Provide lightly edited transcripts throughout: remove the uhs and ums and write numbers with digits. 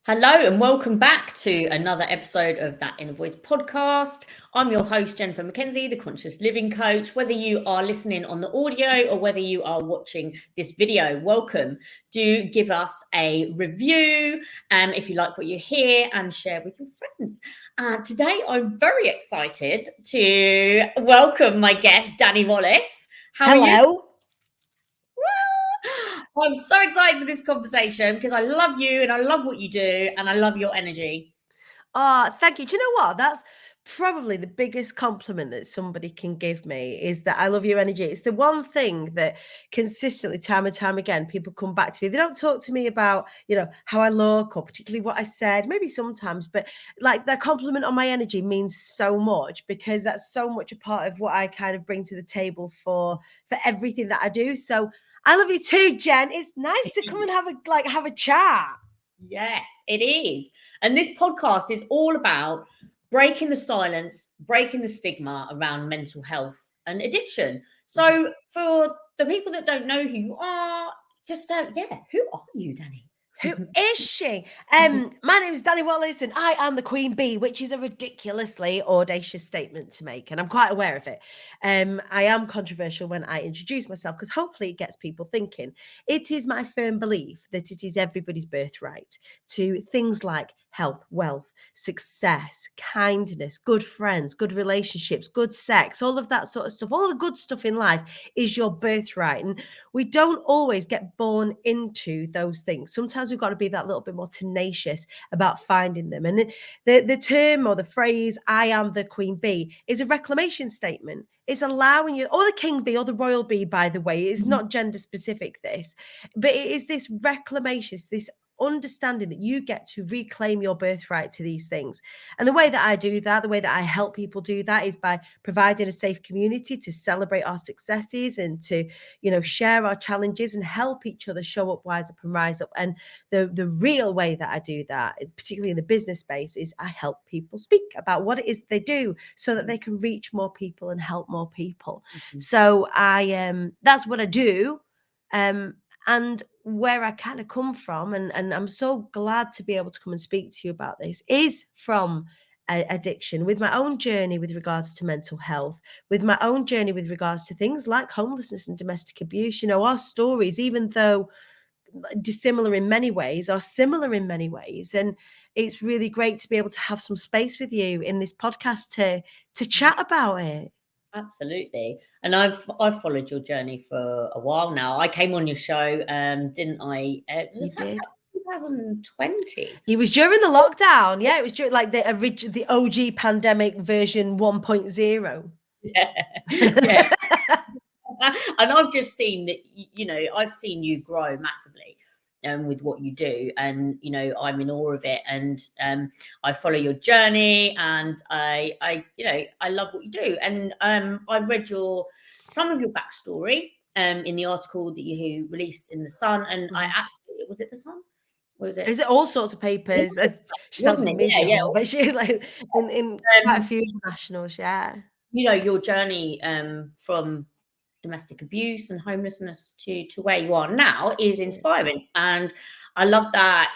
Hello and welcome back to another episode of That Inner Voice podcast. I'm your host, Jennifer McKenzie, the Conscious Living Coach. Whether you are listening on the audio or whether you are watching this video, welcome. Do give us a review if you like what you hear and share with your friends. Today, I'm very excited to welcome my guest, Dani Wallace. How are you? I'm so excited for this conversation because I love you and I love what you do and I love your energy. Oh, thank you. Do you know what? That's probably the biggest compliment that somebody can give me is that I love your energy. It's the one thing that consistently, time and time again, people come back to me. They don't talk to me about, how I look or particularly what I said, maybe sometimes, but like their compliment on my energy means so much because that's so much a part of what I kind of bring to the table for everything that I do. So I love you too, Jen. It's nice to come and have a chat. Yes, it is. And this podcast is all about breaking the silence, breaking the stigma around mental health and addiction. So, for the people that don't know who you are, just who are you, Dani? Who is she? My name is Dani Wallace and I am the Queen Bee, which is a ridiculously audacious statement to make, and I'm quite aware of it. I am controversial when I introduce myself because hopefully it gets people thinking. It is my firm belief that it is everybody's birthright to things like health, wealth, success, kindness, good friends, good relationships, good sex, all of that sort of stuff. All the good stuff in life is your birthright. And we don't always get born into those things. Sometimes we've got to be that little bit more tenacious about finding them. And the term or the phrase, I am the Queen Bee, is a reclamation statement. It's allowing you, or the king bee or the royal bee, by the way, it's not gender specific, this, but it is this reclamation, it's this understanding that you get to reclaim your birthright to these things. And the way that I do that, the way that I help people do that is by providing a safe community to celebrate our successes and to, share our challenges and help each other show up, wise up and rise up. And the real way that I do that, particularly in the business space, is I help people speak about what it is they do so that they can reach more people and help more people. So that's what I do. And where I kind of come from, and I'm so glad to be able to come and speak to you about this, is from addiction, with my own journey with regards to mental health, with my own journey with regards to things like homelessness and domestic abuse. Our stories, even though dissimilar in many ways, are similar in many ways. And it's really great to be able to have some space with you in this podcast to chat about it. Absolutely. And I've followed your journny for a while now. I came on your show, didn't I? Was that 2020? It was during the lockdown. Yeah, it was during the OG pandemic version 1.0. Yeah. And I've just seen that, I've seen you grow massively with what you do, and I'm in awe of it, and I follow your journey, and I love what you do. And I've read some of your backstory in the article that you released in The Sun, and I absolutely, was it The Sun? Was it? Is it all sorts of papers? She sounds like media whore, but she's like in quite a few nationals, yeah. Your journey from domestic abuse and homelessness to where you are now is inspiring, and I love that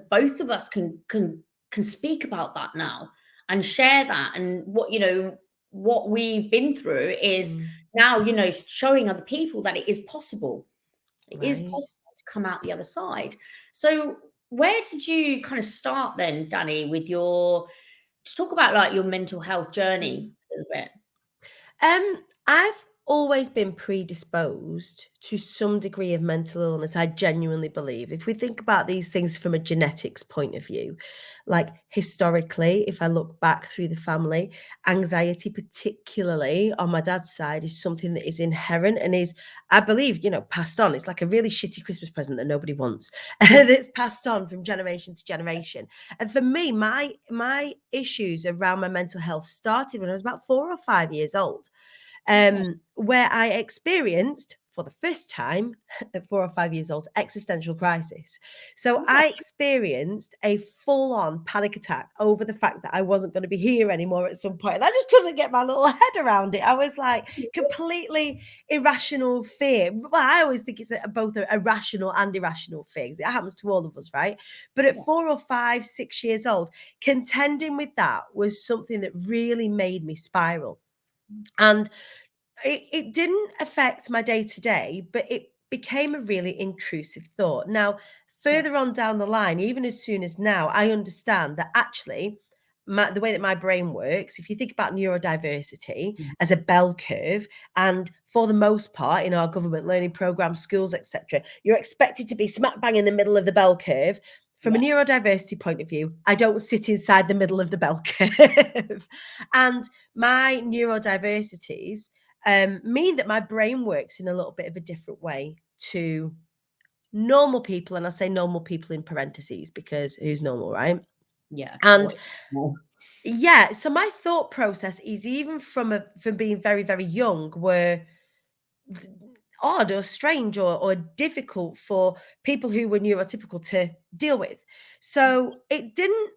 both of us can speak about that now and share that, and what we've been through is now showing other people that it is possible. It is possible to come out the other side. So where did you kind of start then, Dani, with to talk about like your mental health journey a little bit? I've always been predisposed to some degree of mental illness, I genuinely believe. If we think about these things from a genetics point of view, like historically, if I look back through the family, anxiety, particularly on my dad's side, is something that is inherent and is, I believe, passed on. It's like a really shitty Christmas present that nobody wants, that's passed on from generation to generation. And for me, my issues around my mental health started when I was about 4 or 5 years old. Where I experienced for the first time at 4 or 5 years old, existential crisis. So I experienced a full-on panic attack over the fact that I wasn't going to be here anymore at some point. And I just couldn't get my little head around it. I was like completely irrational fear. Well, I always think it's both a rational and irrational thing. It happens to all of us, right? But at 4 or 5, 6 years old, contending with that was something that really made me spiral. And it didn't affect my day-to-day, but it became a really intrusive thought. Now, further on down the line, even as soon as now, I understand that actually the way that my brain works, if you think about neurodiversity as a bell curve, and for the most part in our government learning programs, schools, etc., you're expected to be smack bang in the middle of the bell curve. From a neurodiversity point of view, I don't sit inside the middle of the bell curve. And my neurodiversities mean that my brain works in a little bit of a different way to normal people. And I say normal people in parentheses because who's normal, right? Yeah. And yeah, so my thought process is even from being very, very young were odd or strange or difficult for people who were neurotypical to deal with. So it didn't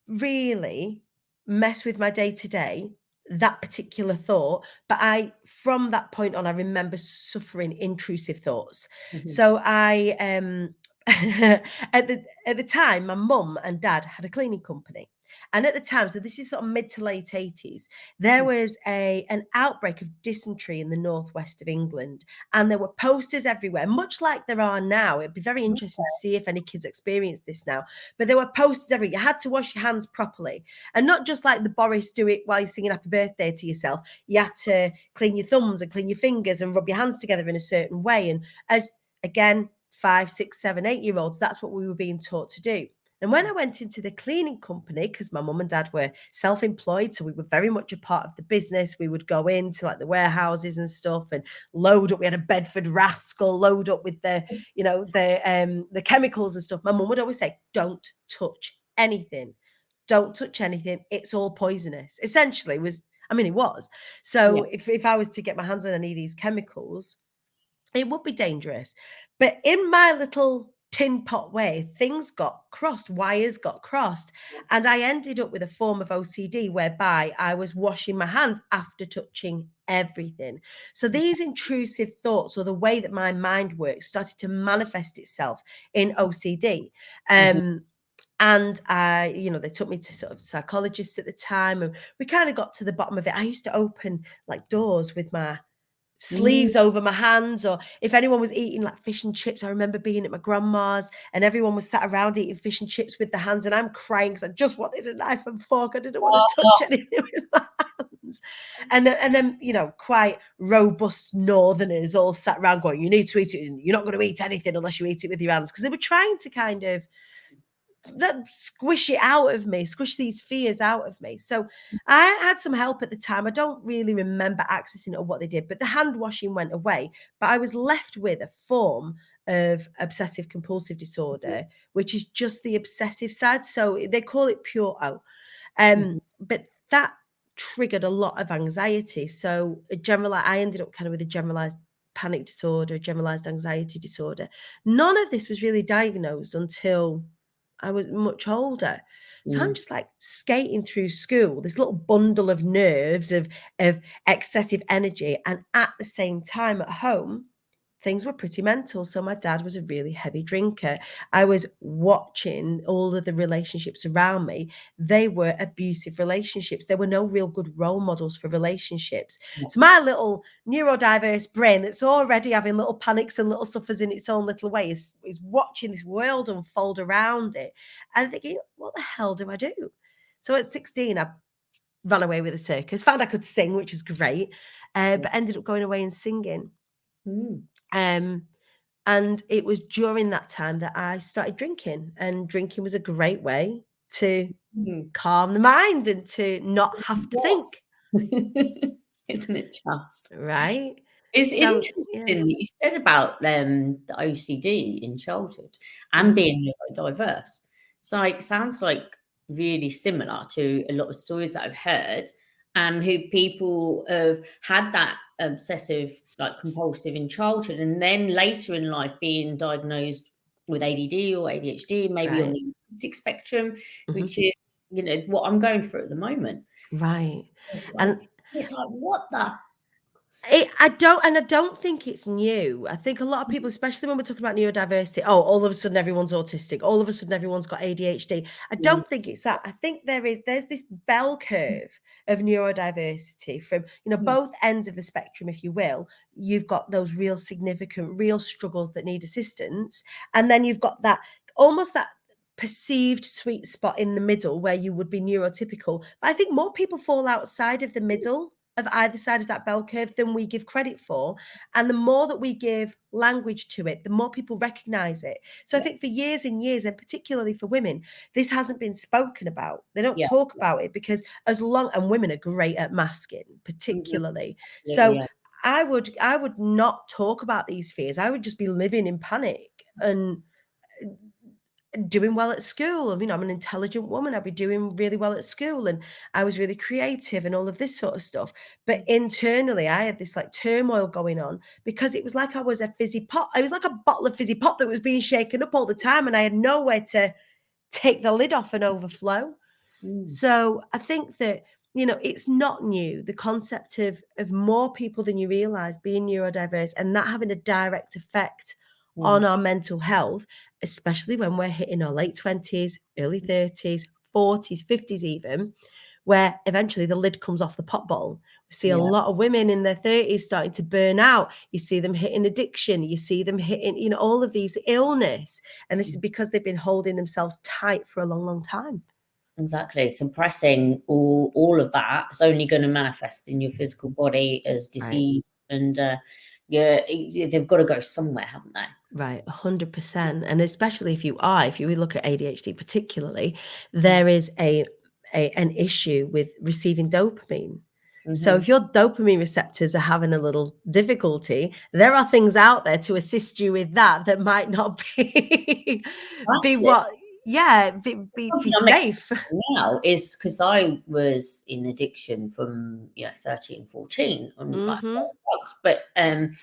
really mess with my day-to-day, that particular thought, but from that point on, I remember suffering intrusive thoughts. So I at the time, my mum and dad had a cleaning company. And at the time, so this is sort of mid to late 80s, there was an outbreak of dysentery in the northwest of England. And there were posters everywhere, much like there are now. It'd be very interesting to see if any kids experience this now. But there were posters everywhere. You had to wash your hands properly. And not just like the Boris do it while you're singing happy birthday to yourself. You had to clean your thumbs and clean your fingers and rub your hands together in a certain way. And as, again, 5, 6, 7, 8-year-olds, that's what we were being taught to do. And when I went into the cleaning company, because my mum and dad were self-employed, so we were very much a part of the business. We would go into like the warehouses and stuff and load up. We had a Bedford Rascal, load up with the, the chemicals and stuff. My mum would always say, "Don't touch anything. Don't touch anything. It's all poisonous." Essentially, it was. So if I was to get my hands on any of these chemicals, it would be dangerous. But in my little tin pot way, things got crossed, wires got crossed. And I ended up with a form of OCD whereby I was washing my hands after touching everything. So these intrusive thoughts, or the way that my mind works, started to manifest itself in OCD. And they took me to sort of psychologists at the time, and we kind of got to the bottom of it. I used to open like doors with my sleeves over my hands, or if anyone was eating like fish and chips, I remember being at my grandma's and everyone was sat around eating fish and chips with their hands, and I'm crying because I just wanted a knife and fork. I didn't want to touch anything with my hands. And then quite robust northerners all sat around going, "You need to eat it, and you're not going to eat anything unless you eat it with your hands," because they were trying to kind of squish these fears out of me. So I had some help at the time. I don't really remember accessing it or what they did, but the hand washing went away. But I was left with a form of obsessive compulsive disorder, which is just the obsessive side. So they call it pure O. But that triggered a lot of anxiety. So I ended up kind of with a generalized panic disorder, generalized anxiety disorder. None of this was really diagnosed until I was much older. So I'm just like skating through school, this little bundle of nerves of excessive energy. And at the same time at home, things were pretty mental. So my dad was a really heavy drinker. I was watching all of the relationships around me. They were abusive relationships. There were no real good role models for relationships. So my little neurodiverse brain that's already having little panics and little suffers in its own little way is watching this world unfold around it and thinking, what the hell do I do? So at 16, I ran away with a circus, found I could sing, which was great, but ended up going away and singing. And it was during that time that I started drinking, and drinking was a great way to calm the mind and to not have to think. Isn't it just? Right. It's interesting that you said about the OCD in childhood and being neurodiverse. So it sounds like really similar to a lot of stories that I've heard, who people have had that obsessive, like compulsive in childhood, and then later in life being diagnosed with ADD or ADHD, maybe on Right. the autistic spectrum, Mhm. which is, what I'm going through at the moment. Right. It's And like, what the? I don't think it's new. I think a lot of people, especially when we're talking about neurodiversity, all of a sudden everyone's autistic. All of a sudden everyone's got ADHD. I Mm, don't think it's that. I think there's this bell curve of neurodiversity from, mm, both ends of the spectrum, if you will. You've got those real significant, real struggles that need assistance. And then you've got that almost that perceived sweet spot in the middle where you would be neurotypical. But I think more people fall outside of the middle of either side of that bell curve than we give credit for. And the more that we give language to it, the more people recognize it. So I yeah, think for years and years, and particularly for women, this hasn't been spoken about. They don't yeah, talk about it because and women are great at masking, mhm, particularly. absolutely, So yeah. I would not talk about these fears. I would just be living in panic and doing well at school. I'm an intelligent woman. I'd be doing really well at school, and I was really creative and all of this sort of stuff. But internally, I had this like turmoil going on because it was like I was a fizzy pot. I was like a bottle of fizzy pot that was being shaken up all the time, and I had nowhere to take the lid off and overflow. Mm, So I think that it's not new. The concept of more people than you realize being neurodiverse and that having a direct effect on mm, our mental health, especially when we're hitting our late 20s, early 30s, 40s, 50s, even, where eventually the lid comes off the pot bottle. We see a yeah, lot of women in their 30s starting to burn out. You see them hitting addiction. You see them hitting, all of these illness. And this is because they've been holding themselves tight for a long, long time. exactly. Suppressing all of that is only going to manifest in your physical body as Right. disease, and they've got to go somewhere, haven't they? Right, 100%. And especially if you look at ADHD particularly, there is an issue with receiving dopamine. So Mm-hmm. if your dopamine receptors are having a little difficulty, there are things out there to assist you with that might not be Actually, what, yeah, be something I'm safe. exploring now is because I was in addiction from 13, 14 on like Hmm. drugs, but and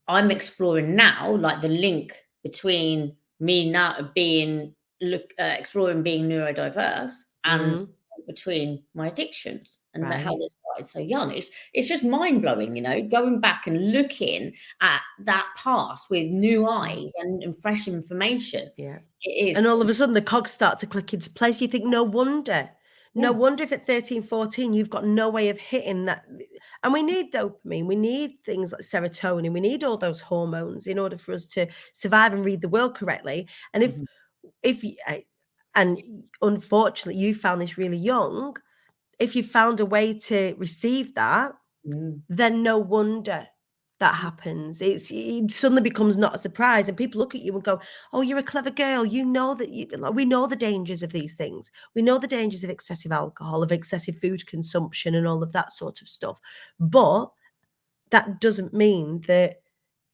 I'm exploring now, like the link between me now exploring being neurodiverse and Mm, between my addictions and how right. they started so young. It's just mind blowing, going back and looking at that past with new Mm, eyes and fresh information. yeah. It is, And all of a sudden the cogs start to click into place. You think, no wonder. No yeah. wonder if at 13, 14, you've got no way of hitting that. And we need dopamine. We need things like serotonin. We need all those hormones in order for us to survive and read the world correctly. And Mhm. and unfortunately, you found this really young. If you found a way to receive that, Mm. then no wonder that happens. It suddenly becomes not a surprise, and people look at you and go, "Oh, you're a clever girl. You know that we know the dangers of these things. We know the dangers of excessive alcohol, of excessive food consumption, and all of that sort of stuff. But that doesn't mean that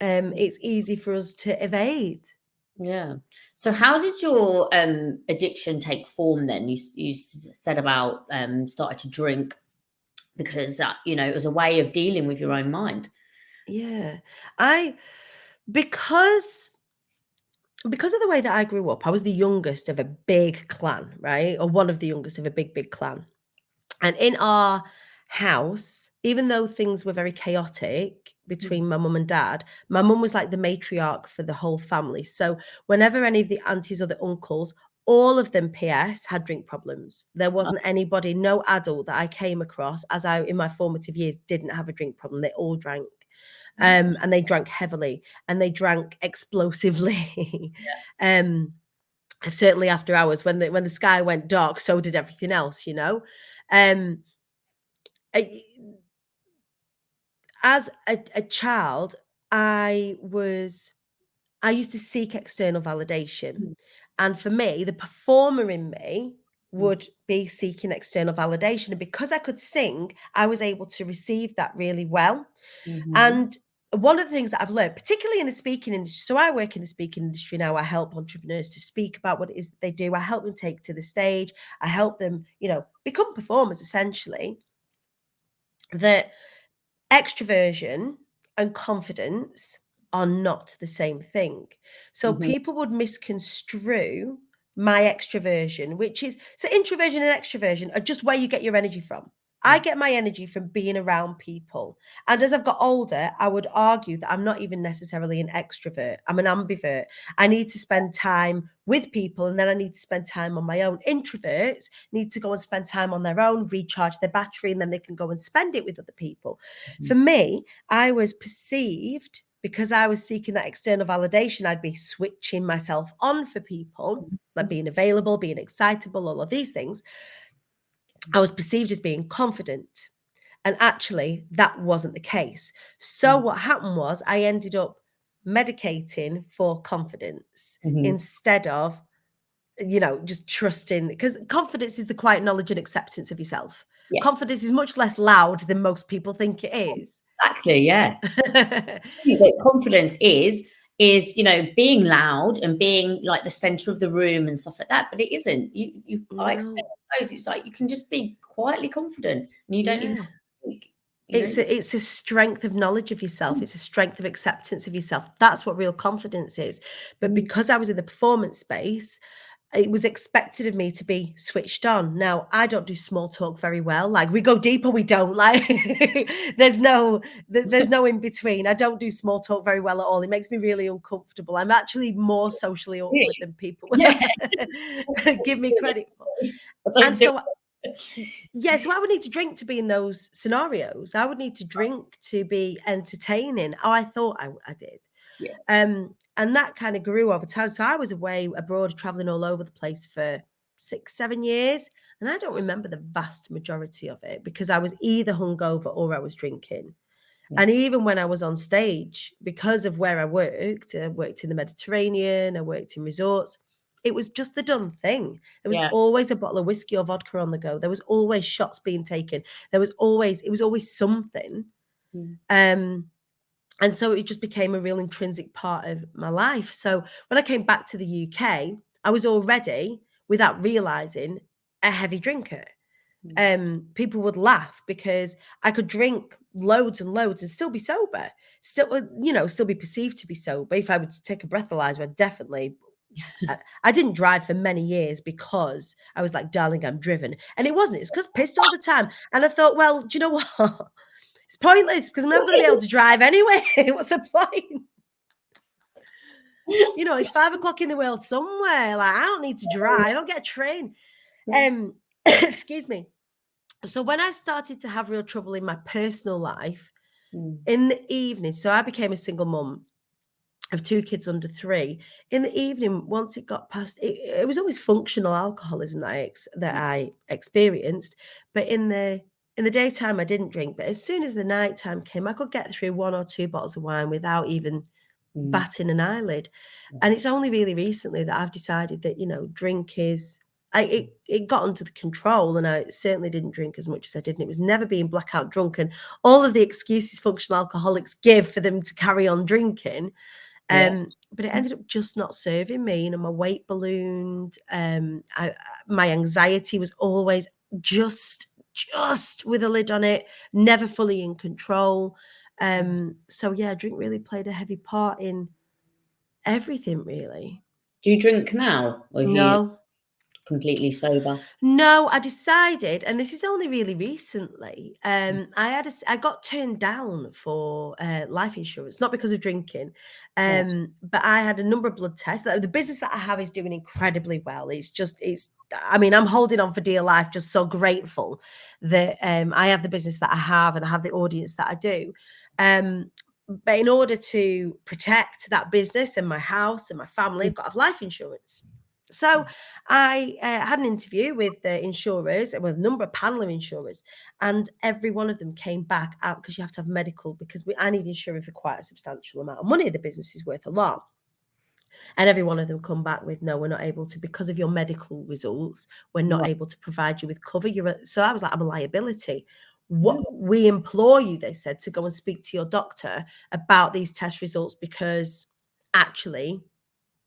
it's easy for us to evade." Yeah. So how did your addiction take form then? You said about started to drink because that, it was a way of dealing with your own mind. Yeah, I because because of the way that I grew up, I was the youngest of a big clan, right? Or one of the youngest of a big, big clan. And in our house, even though things were very chaotic Mm, between my mum and dad, my mum was like the matriarch for the whole family. So whenever any of the aunties or the uncles, all of them, PS, had drink problems. There oh, wasn't anybody, no adult that I came across as I in my formative years didn't have a drink problem. They all drank. oh, And they drank heavily and they drank explosively. um, Certainly after hours when the sky went dark, so did everything else, Um, I, as a child, I used to seek external validation. mm, And for me, the performer in me mm, would be seeking external validation. And because I could sing, I was able to receive that really well. mhm, And one of the things that I've learned, particularly in the speaking industry, so I work in the speaking industry now. I help entrepreneurs to speak about what it is that they do. I help them take to the stage. I help them, become performers essentially. That extroversion and confidence are not the same thing. So people would misconstrue my extroversion, which is, so introversion and extroversion are just where you get your energy from. I get my energy from being around people. And as I've got older, I would argue that I'm not even necessarily an extrovert. I'm an ambivert. I need to spend time with people, and then I need to spend time on my own. Introverts need to go and spend time on their own, recharge their battery, and then they can go and spend it with other people. For me, I was perceived, because I was seeking that external validation, I'd be switching myself on for people, like being available, being excitable, all of these things. I was perceived as being confident. And actually, that wasn't the case. So what happened was I ended up medicating for confidence instead of, just trusting, because confidence is the quiet knowledge and acceptance of yourself. Yeah. Confidence is much less loud than most people think it is. Exactly, yeah. That confidence is being loud and being like the center of the room and stuff like that, but it isn't. I expect those, it's like you can just be quietly confident and you don't even have to think. It's a strength of knowledge of yourself. It's a strength of acceptance of yourself. That's what real confidence is. But because I was in the performance space, it was expected of me to be switched on. Now, I don't do small talk very well. Like, we go deep or we don't. Like, there's no in between. I don't do small talk very well at all. It makes me really uncomfortable. I'm actually more socially awkward than people give me credit for. And so, so I would need to drink to be in those scenarios. I would need to drink to be entertaining. Oh, I thought I did. Yeah. And that kind of grew over time. So I was away abroad, traveling all over the place for 6-7 years. And I don't remember the vast majority of it because I was either hungover or I was drinking. Yeah. And even when I was on stage, because of where I worked in the Mediterranean, I worked in resorts, it was just the done thing. There was always a bottle of whiskey or vodka on the go. There was always shots being taken. It was always something. And so it just became a real intrinsic part of my life. So when I came back to the UK, I was already, without realizing, a heavy drinker. People would laugh because I could drink loads and loads and still be sober, still be perceived to be sober. If I would take a breathalyzer, I'd definitely. I didn't drive for many years because I was like, darling, I'm driven. And it wasn't. It was because pissed all the time. And I thought, well, do you know what? It's pointless because I'm never going to be able to drive anyway. What's the point? It's 5 o'clock in the world somewhere. Like, I don't need to drive. I'll get a train. Excuse me. So when I started to have real trouble in my personal life in the evening, so I became a single mum of 2 kids under 3. In the evening, once it got past, it was always functional alcoholism that I experienced. But in the daytime, I didn't drink. But as soon as the nighttime came, I could get through 1 or 2 bottles of wine without even batting an eyelid. And it's only really recently that I've decided that, drink is, it got under the control, and I certainly didn't drink as much as I did. And it was never being blackout drunk and all of the excuses functional alcoholics give for them to carry on drinking. But it ended up just not serving me. My weight ballooned. My anxiety was always just with a lid on it, never fully in control. So drink really played a heavy part in everything, really. Do you drink now? Or No. Completely sober? No, I decided, and this is only really recently, I got turned down for life insurance, not because of drinking, but I had a number of blood tests. The business that I have is doing incredibly well. I'm holding on for dear life, just so grateful that I have the business that I have and I have the audience that I do. But in order to protect that business and my house and my family, I've got to have life insurance. So I had an interview with the insurers, with a number of panel of insurers, and every one of them came back out because you have to have medical, because I need insurance for quite a substantial amount of money. The business is worth a lot. And every one of them come back with, no, we're not able to, because of your medical results, we're not able to provide you with cover. So I was like, I'm a liability. We implore you, they said, to go and speak to your doctor about these test results, because actually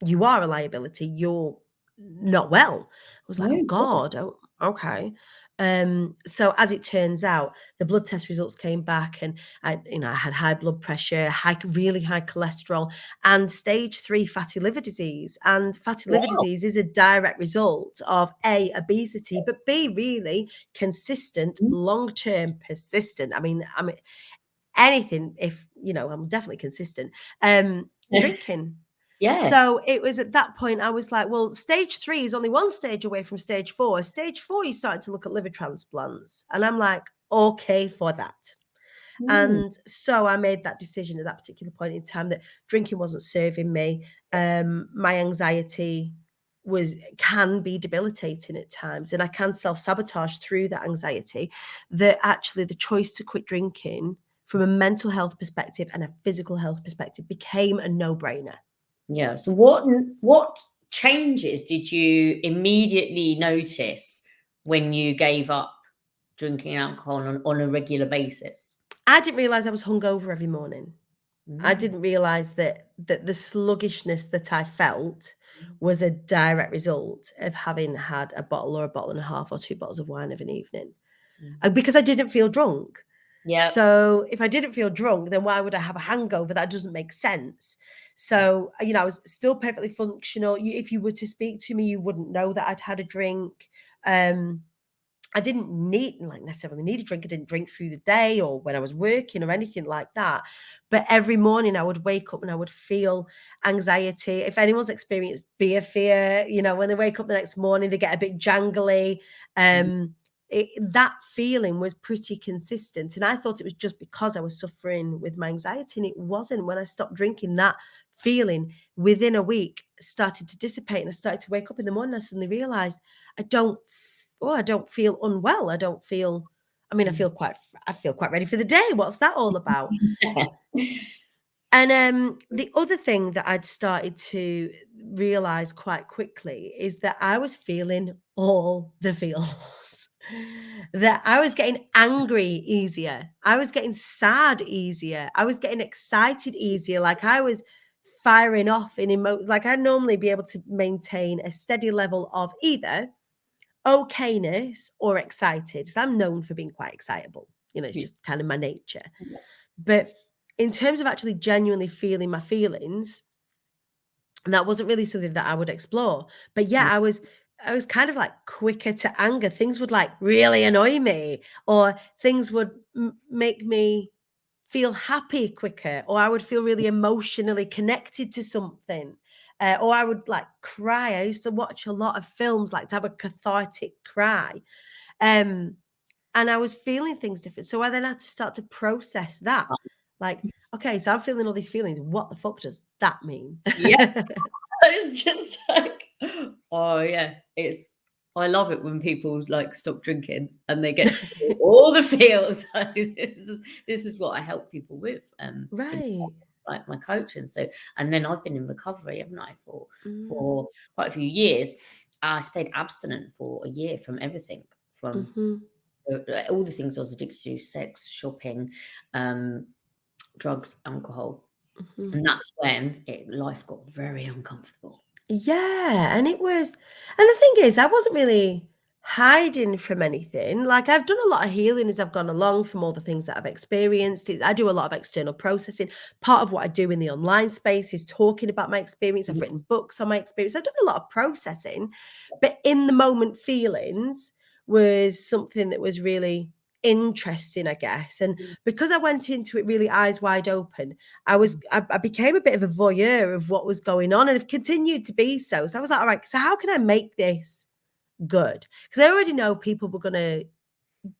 you are a liability. You're not well. I was like, oh God, okay. So as it turns out, the blood test results came back, and I had high blood pressure, really high cholesterol, and stage 3 fatty liver disease. And fatty liver disease is a direct result of A, obesity, but B, really consistent, long-term, persistent. I mean, anything, if I'm definitely consistent. Drinking. Yeah. So it was at that point I was like, well, stage 3 is only one stage away from stage 4. Stage 4, you started to look at liver transplants. And I'm like, okay for that. And so I made that decision at that particular point in time that drinking wasn't serving me. My anxiety can be debilitating at times, and I can self-sabotage through that anxiety, that actually the choice to quit drinking from a mental health perspective and a physical health perspective became a no-brainer. Yeah. So what changes did you immediately notice when you gave up drinking alcohol on a regular basis? I didn't realize I was hungover every morning. I didn't realize that the sluggishness that I felt was a direct result of having had a bottle or a bottle and a half or 2 bottles of wine of an evening, because I didn't feel drunk. Yeah. So if I didn't feel drunk, then why would I have a hangover? That doesn't make sense. So, I was still perfectly functional. If you were to speak to me, you wouldn't know that I'd had a drink. I didn't necessarily need a drink. I didn't drink through the day or when I was working or anything like that. But every morning I would wake up and I would feel anxiety. If anyone's experienced beer fear, when they wake up the next morning, they get a bit jangly. That feeling was pretty consistent. And I thought it was just because I was suffering with my anxiety, and it wasn't. When I stopped drinking, that feeling within a week started to dissipate, and I started to wake up in the morning. I suddenly realized I don't feel unwell. I feel quite ready for the day. What's that all about? And the other thing that I'd started to realize quite quickly is that I was feeling all the feels. That I was getting angry easier. I was getting sad easier. I was getting excited easier. Like I was firing off in like I'd normally be able to maintain a steady level of either okayness or excited. So I'm known for being quite excitable. It's just kind of my nature. Yeah. But in terms of actually genuinely feeling my feelings, that wasn't really something that I would explore. But yeah, I was kind of like quicker to anger. Things would like really annoy me, or things would make me feel happy quicker, or I would feel really emotionally connected to something. Or I would like cry. I used to watch a lot of films, like to have a cathartic cry. And I was feeling things different. So I then had to start to process that. Like, okay, so I'm feeling all these feelings. What the fuck does that mean? Yeah. It's just like, oh yeah, I love it when people like stop drinking and they get to feel all the feels. This is what I help people with. Right. Like my coaching. So, and then I've been in recovery, haven't I, for quite a few years. I stayed abstinent for a year from everything, from all the things I was addicted to: sex, shopping, drugs, alcohol. And that's when life got very uncomfortable. Yeah, and the thing is, I wasn't really hiding from anything. Like I've done a lot of healing as I've gone along from all the things that I've experienced. I do a lot of external processing. Part of what I do in the online space is talking about my experience. I've written books on my experience. I've done a lot of processing, but in the moment feelings was something that was really interesting, I guess. And because I went into it really eyes wide open, I became a bit of a voyeur of what was going on, and have continued to be so. So I was like, all right, so how can I make this good? Because I already know people were going to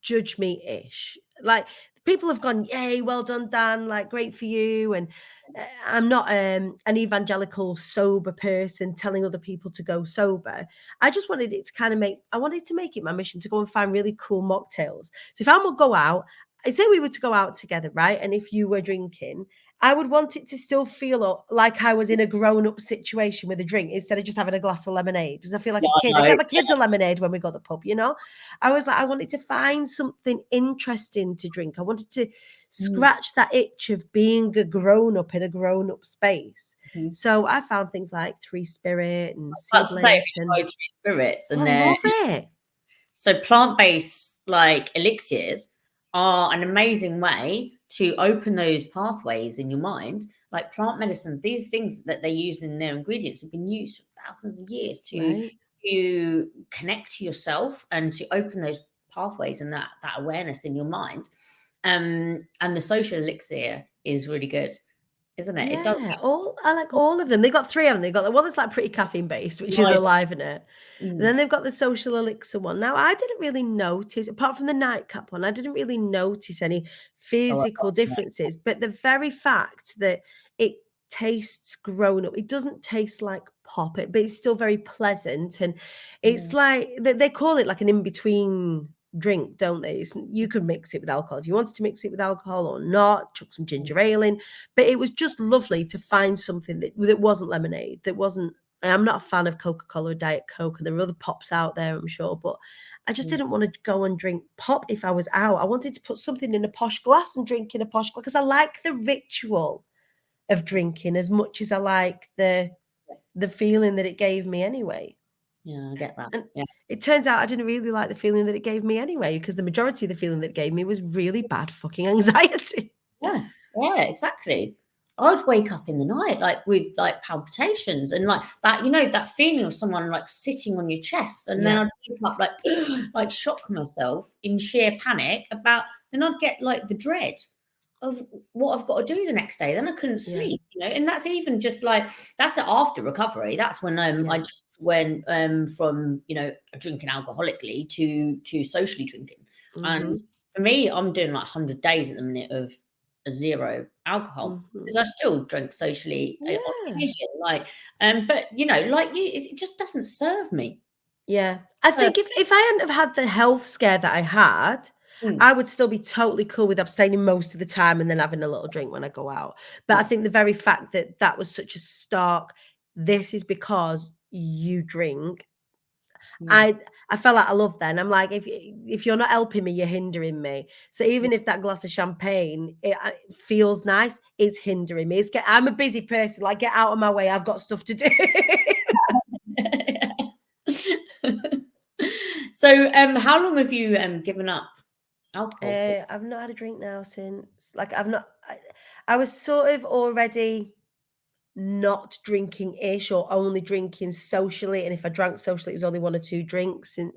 judge me-ish. Like people have gone, yay, well done, Dan, like great for you. And I'm not an evangelical sober person telling other people to go sober. I just wanted it to kind of I wanted to make it my mission to go and find really cool mocktails. So if I would go out, say we were to go out together, right? And if you were drinking, I would want it to still feel like I was in a grown-up situation with a drink instead of just having a glass of lemonade. Does I feel like a kid? I get my kids a lemonade when we go to the pub, I was like, I wanted to find something interesting to drink. I wanted to scratch that itch of being a grown-up in a grown-up space. So I found things like Three Spirit and Seedless. Three Spirits, and I love it. So plant-based like elixirs are an amazing way to open those pathways in your mind. Like plant medicines, these things that they use in their ingredients have been used for thousands of years to connect to yourself and to open those pathways and that awareness in your mind. And the social elixir is really good, isn't it? It does. I like all of them. They got 3 of them. They got the one that's like pretty caffeine based, which is Alive-in-It. And then they've got the social elixir one. Now, I didn't really notice, apart from the nightcap one, I didn't really notice any physical differences. But the very fact that it tastes grown up, it doesn't taste like pop, but it's still very pleasant. And it's like, they call it like an in-between drink, don't they? You could mix it with alcohol if you wanted to mix it with alcohol or not, chuck some ginger ale in. But it was just lovely to find something that wasn't lemonade, that wasn't. I'm not a fan of Coca-Cola or Diet Coke, and there are other pops out there, I'm sure, but I just didn't want to go and drink pop if I was out. I wanted to put something in a posh glass and drink in a posh glass because I like the ritual of drinking as much as I like the feeling that it gave me anyway. Yeah, I get that. And it turns out I didn't really like the feeling that it gave me anyway, because the majority of the feeling that it gave me was really bad fucking anxiety. Yeah, exactly. I'd wake up in the night like with like palpitations and like that, that feeling of someone like sitting on your chest, and then I'd wake up like like shock myself in sheer panic then I'd get like the dread of what I've got to do the next day. Then I couldn't sleep, and that's even just like that's after recovery. That's when I just went from drinking alcoholically to socially drinking. And for me, I'm doing like 100 days at the minute of a 0 alcohol because I still drink socially on occasion, like but like you, it just doesn't serve me. I think if I hadn't have had the health scare that I had, I would still be totally cool with abstaining most of the time and then having a little drink when I go out. But I think the very fact that that was such a stark, this is because you drink, I felt like I love that. And I'm like, if you're not helping me, you're hindering me. So even if that glass of champagne, it feels nice, it's hindering me. I'm a busy person. Like, get out of my way. I've got stuff to do. So how long have you given up alcohol? I've not had a drink now since, like, I was sort of already not drinking-ish or only drinking socially, and if I drank socially, it was only 1 or 2 drinks since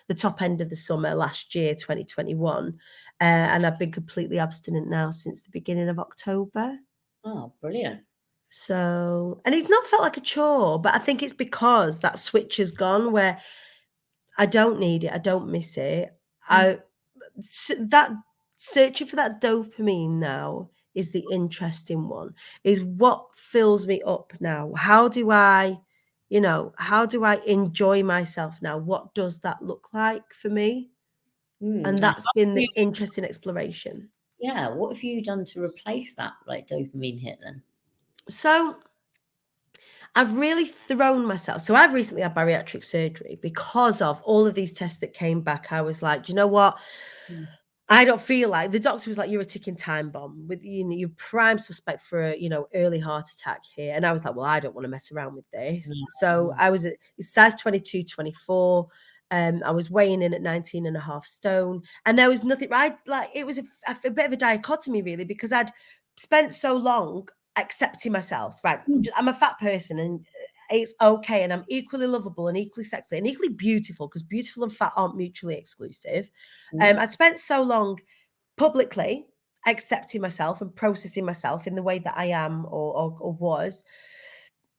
the top end of the summer last year, 2021, and I've been completely abstinent now since the beginning of October. Oh, brilliant. So, and it's not felt like a chore, but I think it's because that switch has gone where I don't need it, I don't miss it. That searching for that dopamine now is the interesting one, is what fills me up now. How do I enjoy myself now? What does that look like for me? And that's been the interesting exploration. Yeah. What have you done to replace that like dopamine hit then? So I've really thrown myself. So I've recently had bariatric surgery because of all of these tests that came back. I was like, do you know what? I don't feel like, the doctor was like, you're a ticking time bomb with you're prime suspect for a early heart attack here. And I was like, well, I don't want to mess around with this. So I was at size 22, 24. I was weighing in at 19.5 stone, and there was nothing right. Like, it was a bit of a dichotomy really, because I'd spent so long accepting myself. Right, I'm a fat person and it's okay, and I'm equally lovable and equally sexy and equally beautiful, because beautiful and fat aren't mutually exclusive. I'd spent so long publicly accepting myself and processing myself in the way that I am or was.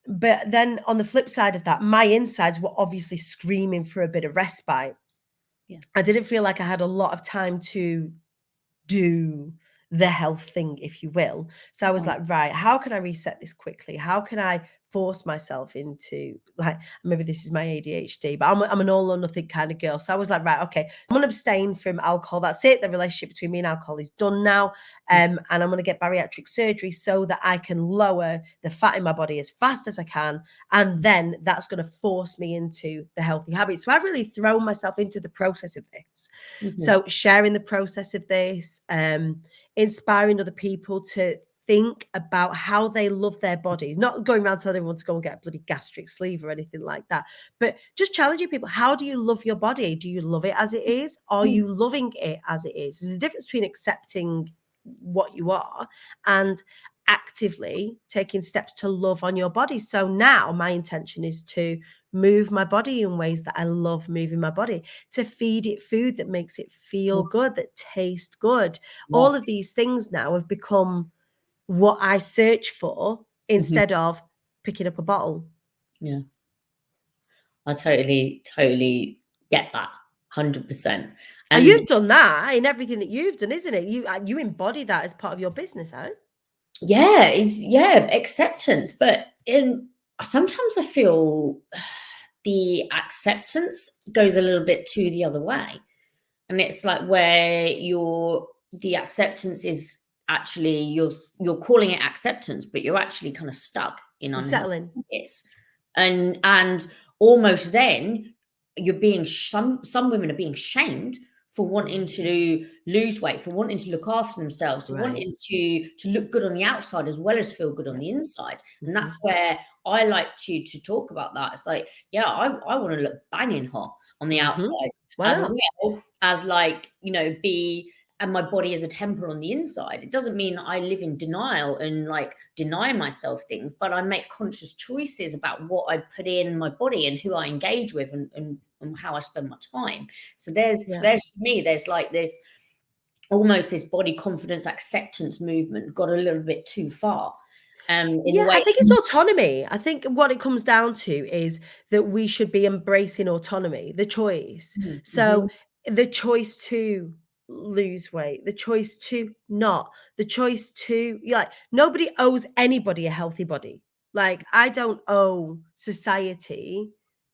But then on the flip side of that, my insides were obviously screaming for a bit of respite. I didn't feel like I had a lot of time to do the health thing, if you will. So I was like, right, how can I reset this quickly? How can I force myself into, like, maybe this is my ADHD, but I'm an all or nothing kind of girl. So I was like, right, okay, I'm going to abstain from alcohol. That's it. The relationship between me and alcohol is done now. And I'm going to get bariatric surgery so that I can lower the fat in my body as fast as I can. And then that's going to force me into the healthy habits. So I've really thrown myself into the process of this. So sharing the process of this, inspiring other people to think about how they love their bodies, not going around telling everyone to go and get a bloody gastric sleeve or anything like that, but just challenging people. How do you love your body? Do you love it as it is? Are you loving it as it is? There's a difference between accepting what you are and actively taking steps to love on your body. So now my intention is to move my body in ways that I love moving my body, to feed it food that makes it feel good, that tastes good. All of these things now have become what I search for instead of picking up a bottle. Yeah. I totally get that. 100%. And you've done that in everything that you've done, isn't it? You embody that as part of your business, huh? Yeah, acceptance. But sometimes I feel the acceptance goes a little bit to the other way. And it's like where the acceptance is actually you're calling it acceptance, but you're actually kind of stuck in Unsettling. Yes. And almost then you're being some women are being shamed for wanting to lose weight, for wanting to look after themselves, for wanting to look good on the outside as well as feel good on the inside. And that's where I like to talk about that. It's like, yeah, I want to look banging hot on the outside as well as, like, and my body is a temple on the inside. It doesn't mean I live in denial and like deny myself things, but I make conscious choices about what I put in my body and who I engage with and how I spend my time. So there's to me, there's like this almost this body confidence acceptance movement got a little bit too far. I think it's autonomy. I think what it comes down to is that we should be embracing autonomy, the choice. So the choice to lose weight, the choice to not, the choice to, like, nobody owes anybody a healthy body. Like, I don't owe society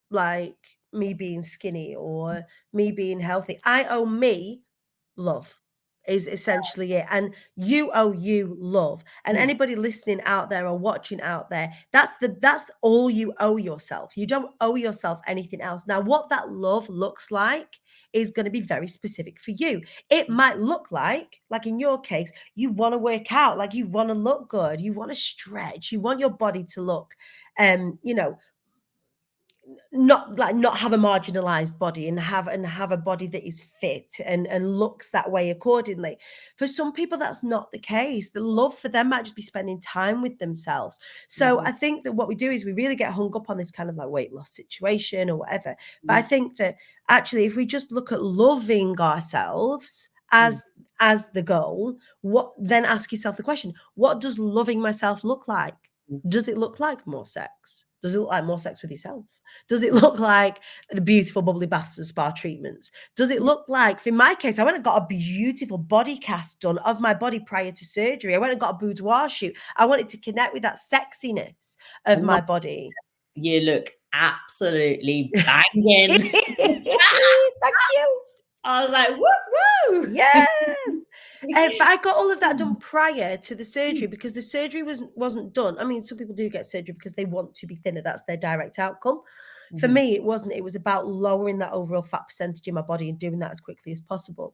like me being skinny or me being healthy. I owe me love is essentially it. And you owe you love. And anybody listening out there or watching out there, that's all you owe yourself. You don't owe yourself anything else. Now, what that love looks like is going to be very specific for you. It might look like in your case, you want to work out, like you want to look good, you want to stretch, you want your body to look not have a marginalized body and have a body that is fit and looks that way accordingly. For some people, that's not the case. The love for them might just be spending time with themselves. So I think that what we do is we really get hung up on this kind of like weight loss situation or whatever. But I think that actually, if we just look at loving ourselves as the goal, then ask yourself the question, what does loving myself look like? Does it look like more sex? Does it look like more sex with yourself? Does it look like the beautiful bubbly baths and spa treatments? Does it look like, in my case, I went and got a beautiful body cast done of my body prior to surgery. I went and got a boudoir shoot. I wanted to connect with that sexiness of my body. You look absolutely banging. Thank you. I was like, woo, woo. Yeah. But I got all of that done prior to the surgery because the surgery wasn't done. I mean, some people do get surgery because they want to be thinner. That's their direct outcome. For me, it wasn't. It was about lowering that overall fat percentage in my body and doing that as quickly as possible.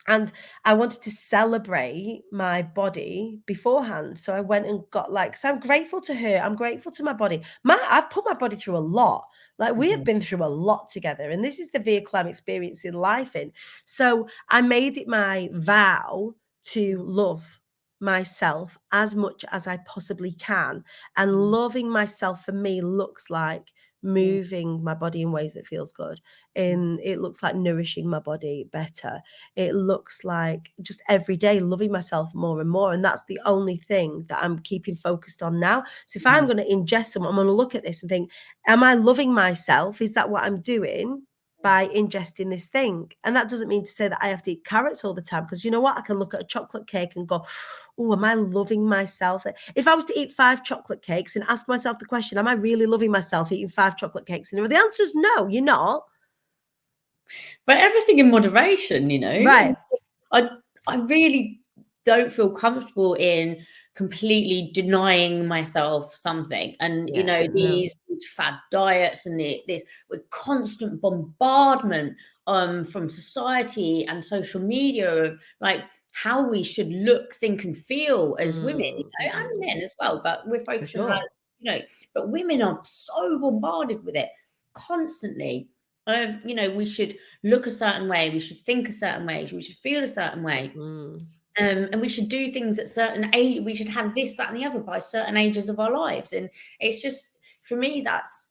And I wanted to celebrate my body beforehand. So I went and got so I'm grateful to her. I'm grateful to my body. I've put my body through a lot. Like we have been through a lot together. And this is the vehicle I'm experiencing life in. So I made it my vow to love myself as much as I possibly can. And loving myself for me looks like moving my body in ways that feels good. And it looks like nourishing my body better. It looks like just every day loving myself more and more. And that's the only thing that I'm keeping focused on now. So if I'm going to ingest someone, I'm going to look at this and think, am I loving myself? Is that what I'm doing by ingesting this thing? And that doesn't mean to say that I have to eat carrots all the time, because you know what? I can look at a chocolate cake and go, oh, am I loving myself? If I was to eat 5 chocolate cakes and ask myself the question, am I really loving myself eating 5 chocolate cakes? And the answer is no, you're not. But everything in moderation, Right. I really don't feel comfortable in completely denying myself something. And, these fad diets and this with constant bombardment from society and social media of like how we should look, think, and feel as women, and men as well. But we're focusing on, but women are so bombarded with it constantly. We should look a certain way, we should think a certain way, we should feel a certain way. And we should do things at certain age. We should have this, that, and the other by certain ages of our lives. And it's just, for me, that's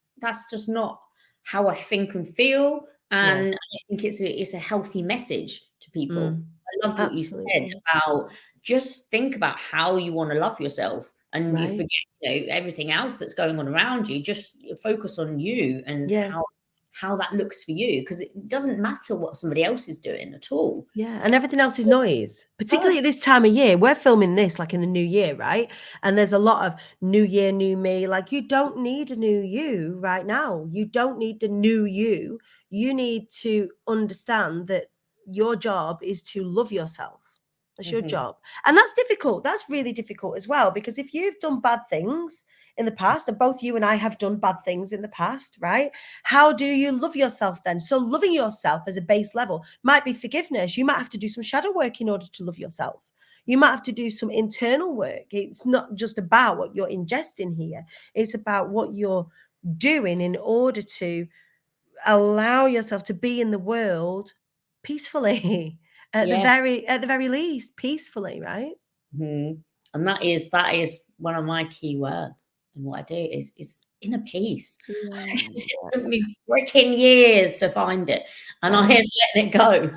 just not how I think and feel. And I think it's a healthy message to people. I loved what you said about just think about how you want to love yourself, and you forget, everything else that's going on around you. Just focus on you and how that looks for you, because it doesn't matter what somebody else is doing at all. Yeah, and everything else is noise, particularly at this time of year. We're filming this like in the new year, right? And there's a lot of new year, new me. Like, you don't need a new you right now. You don't need the new you. You need to understand that your job is to love yourself. That's your job. And that's difficult. That's really difficult as well, because if you've done bad things in the past, and both you and I have done bad things in the past, right? How do you love yourself then? So loving yourself as a base level might be forgiveness. You might have to do some shadow work in order to love yourself. You might have to do some internal work. It's not just about what you're ingesting here. It's about what you're doing in order to allow yourself to be in the world peacefully. At the very least, peacefully, right? And that is one of my key words. And what I do is inner peace. It took me freaking years to find it, and I am letting it go.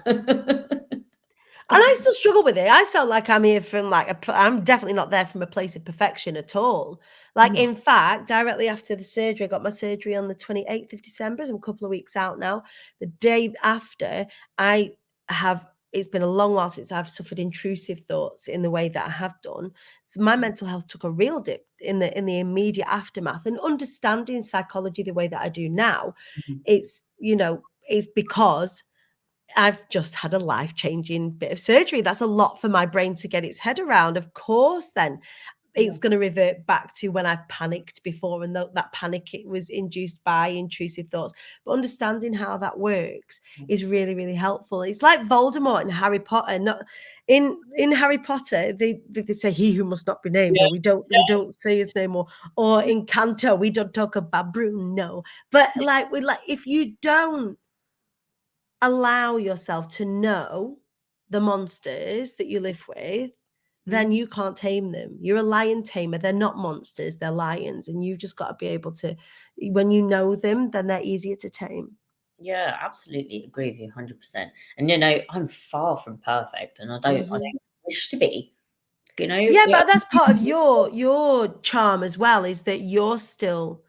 And I still struggle with it. I sound like I'm here from I'm definitely not there from a place of perfection at all. In fact, directly after the surgery, I got my surgery on the 28th of December. So I'm a couple of weeks out now. The day after, it's been a long while since I've suffered intrusive thoughts in the way that I have done. So my mental health took a real dip in the immediate aftermath, and understanding psychology the way that I do now, it's because I've just had a life-changing bit of surgery. That's a lot for my brain to get its head around. Of course, then it's going to revert back to when I've panicked before, and that panic, it was induced by intrusive thoughts. But understanding how that works is really, really helpful. It's like Voldemort in Harry Potter. Not in Harry Potter, they say he who must not be named, or we don't say his name, or in Canto, we don't talk about Bruno. But if you don't allow yourself to know the monsters that you live with, then you can't tame them. You're a lion tamer. They're not monsters, they're lions. And you've just got to be able to, when you know them, then they're easier to tame. Yeah, absolutely agree with you 100%. And I'm far from perfect, and I don't wish to be. Yeah, but that's part of your charm as well, is that you're still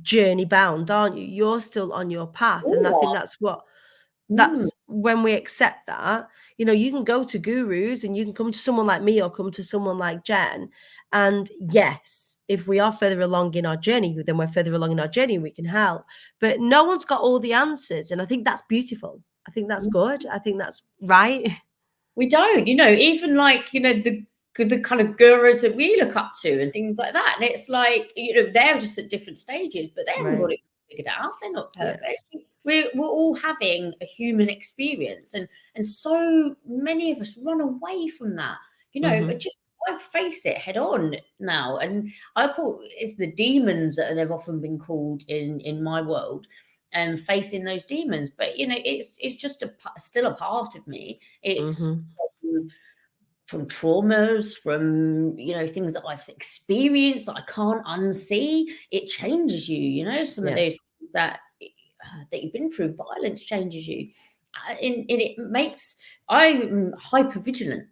journey bound, aren't you? You're still on your path. And I think that's when we accept that, you can go to gurus, and you can come to someone like me or come to someone like Jen. And yes, if we are further along in our journey, then we're further along in our journey, and we can help. But no one's got all the answers. And I think that's beautiful. I think that's good. I think that's right. We don't, even the kind of gurus that we look up to and things like that. And it's like, they're just at different stages, but they haven't got it figured out. They're not perfect. Yes. We're all having a human experience, and so many of us run away from that. Just face it head on now. And I call it's the demons that they've often been called in my world, and facing those demons. But it's just still a part of me. It's from traumas, from things that I've experienced that I can't unsee. It changes you. Some of those things that you've been through, violence changes you, and it makes I'm hyper vigilant,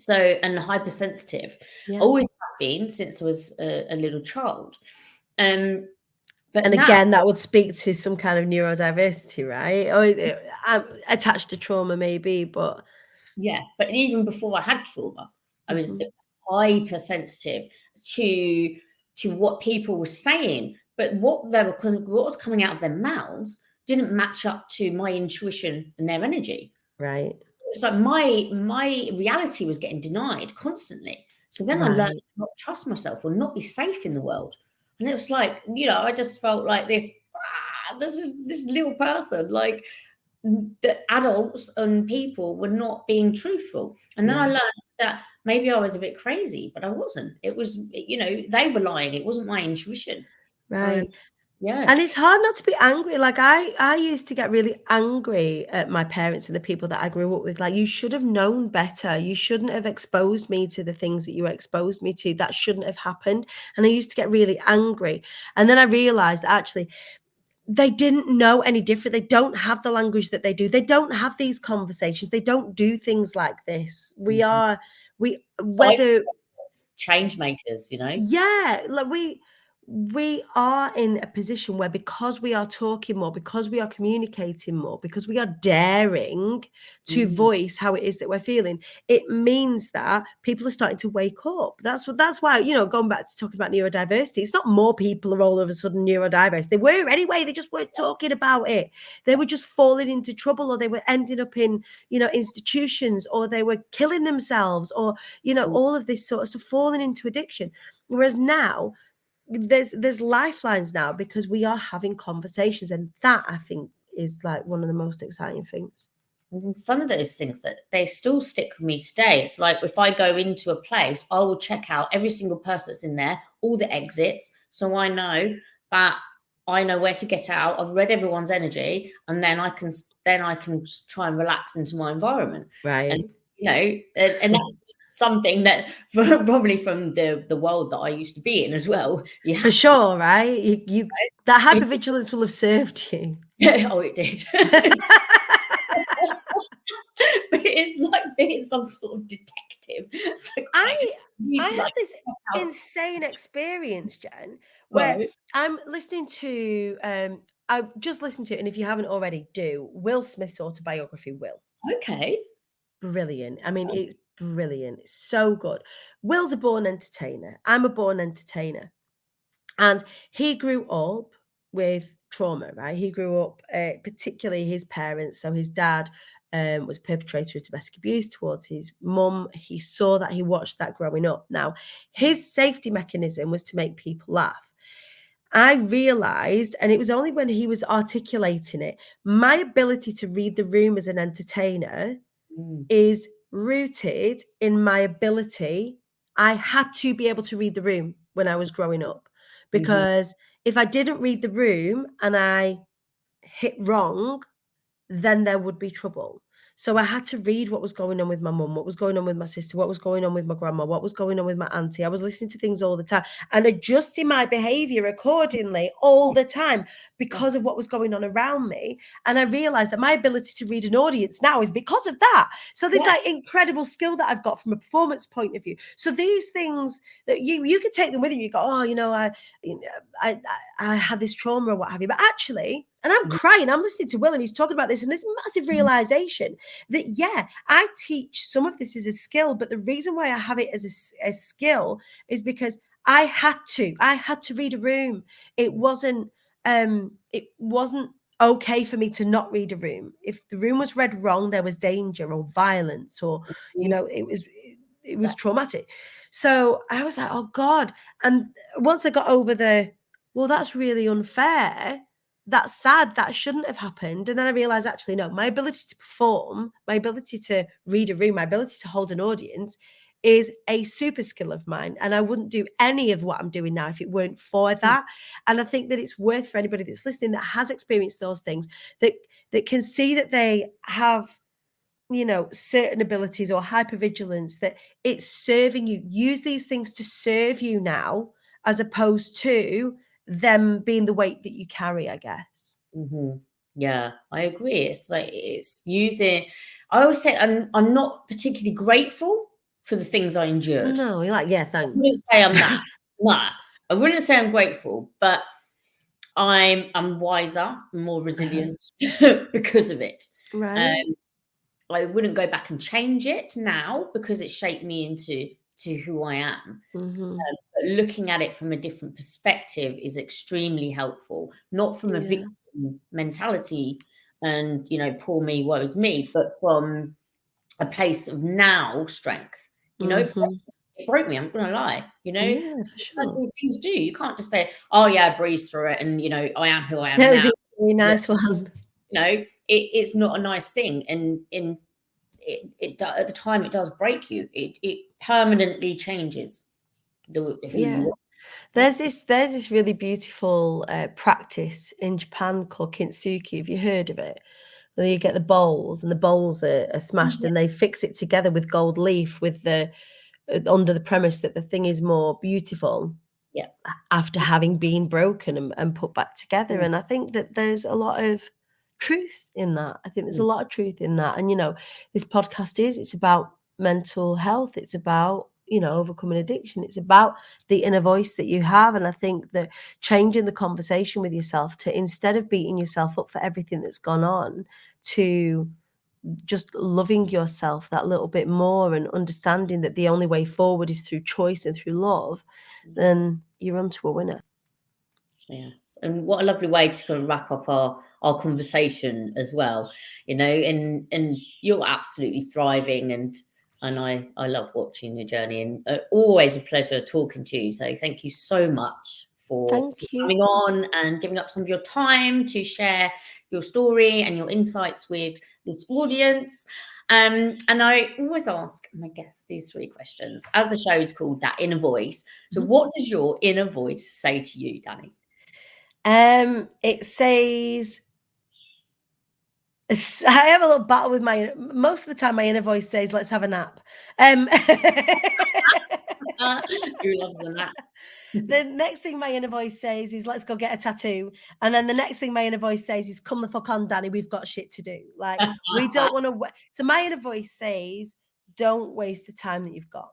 and hypersensitive. Always have been since I was a little child. But again, that would speak to some kind of neurodiversity, right? Or I'm attached to trauma, maybe, but but even before I had trauma, I was hypersensitive to what people were saying. But what was coming out of their mouths didn't match up to my intuition and their energy. Right. It's like my reality was getting denied constantly. So then I learned to not trust myself or not be safe in the world. And it was like, I just felt like this little person, like the adults and people were not being truthful. And then I learned that maybe I was a bit crazy, but I wasn't. It was, they were lying. It wasn't my intuition. Right. Yeah. And it's hard not to be angry. Like I used to get really angry at my parents and the people that I grew up with. Like, you should have known better. You shouldn't have exposed me to the things that you exposed me to. That shouldn't have happened. And I used to get really angry. And then I realized that actually they didn't know any different. They don't have the language that they do. They don't have these conversations. They don't do things like this. Whether Change makers, yeah, like we are in a position where, because we are talking more, because we are communicating more, because we are daring to voice how it is that we're feeling, it means that people are starting to wake up. That's why, going back to talking about neurodiversity, it's not more people are all of a sudden neurodiverse. They were anyway, they just weren't talking about it. They were just falling into trouble, or they were ending up in, institutions, or they were killing themselves, or, all of this sort of stuff, falling into addiction. Whereas now, there's lifelines now, because we are having conversations, and that, I think, is like one of the most exciting things. And some of those things that they still stick with me today. It's like, if I go into a place, I will check out every single person that's in there, all the exits, so I know where to get out. I've read everyone's energy, and then I can just try and relax into my environment. Right. And that's something that probably from the world that I used to be in as well. Yeah, for sure. Right. You that hypervigilance will have served you. Oh, it did. But it's like being some sort of detective. It's like, I had this insane experience, Jen, where I'm listening to I've just listened to it, and if you haven't already, do Will Smith's autobiography. Okay. Brilliant. I mean, it's brilliant. It's so good. Will's a born entertainer. I'm a born entertainer. And he grew up with trauma, right? He grew up, particularly his parents. So his dad was perpetrator of domestic abuse towards his mum. He saw that, he watched that growing up. Now, his safety mechanism was to make people laugh. I realized, and it was only when he was articulating it, my ability to read the room as an entertainer is rooted in my ability. I had to be able to read the room when I was growing up, because if I didn't read the room and I hit wrong, then there would be trouble. So I had to read what was going on with my mum, what was going on with my sister, what was going on with my grandma, what was going on with my auntie. I was listening to things all the time and adjusting my behavior accordingly all the time because of what was going on around me. And I realized that my ability to read an audience now is because of that. So this like incredible skill that I've got from a performance point of view. So these things that you can take them with you. You go, oh, I had this trauma or what have you. But actually, and I'm crying, I'm listening to Will and he's talking about this, and this massive realization that, yeah, I teach some of this as a skill, but the reason why I have it as a skill is because I had to read a room. It wasn't okay for me to not read a room. If the room was read wrong, there was danger or violence, or, it was traumatic. So I was like, oh God. And once I got over well, that's really unfair, that's sad, that shouldn't have happened. And then I realized, actually, no, my ability to perform, my ability to read a room, my ability to hold an audience is a super skill of mine. And I wouldn't do any of what I'm doing now if it weren't for that. And I think that it's worth, for anybody that's listening that has experienced those things, that can see that they have, certain abilities or hypervigilance, that it's serving you. Use these things to serve you now, as opposed to them being the weight that you carry, I guess. Yeah, I agree. It's like, it's using, I always say I'm not particularly grateful for the things I endured. No, you're like, yeah, thanks. I wouldn't say I'm that. Nah, I wouldn't say I'm grateful, but I'm wiser, more resilient because of it. Right. I wouldn't go back and change it now, because it shaped me into who I am. But looking at it from a different perspective is extremely helpful, not from a victim mentality and, poor me, woe's me, but from a place of now strength. It broke me, I'm not gonna lie, Yeah, for sure. like these things do. You can't just say, oh yeah, I breeze through it and I am who I am That was now. a really nice one. it's not a nice thing, and at the time it does break you. It permanently changes who you are. There's this really beautiful practice in Japan called Kintsuki. Have you heard of it? Where you get the bowls, and the bowls are smashed, and they fix it together with gold leaf, with the under the premise that the thing is more beautiful after having been broken and put back together. And I think that there's a lot of truth in that. I think there's a lot of truth in that. And this podcast it's about mental health. It's about overcoming addiction. It's about the inner voice that you have. And I think that changing the conversation with yourself to, instead of beating yourself up for everything that's gone on, to just loving yourself that little bit more and understanding that the only way forward is through choice and through love, then you're onto a winner. Yes, and what a lovely way to kind of wrap up our conversation as well, and you're absolutely thriving, and I love watching your journey, and always a pleasure talking to you. So thank you so much for coming on and giving up some of your time to share your story and your insights with this audience. And I always ask my guests these 3 questions, as the show is called That Inner Voice. So what does your inner voice say to you, Dani? It says, I have a little battle with most of the time my inner voice says, let's have a nap. Who loves a nap? The next thing my inner voice says is, let's go get a tattoo. And then the next thing my inner voice says is, come the fuck on, Dani, we've got shit to do. Like, we don't want to. So my inner voice says, don't waste the time that you've got.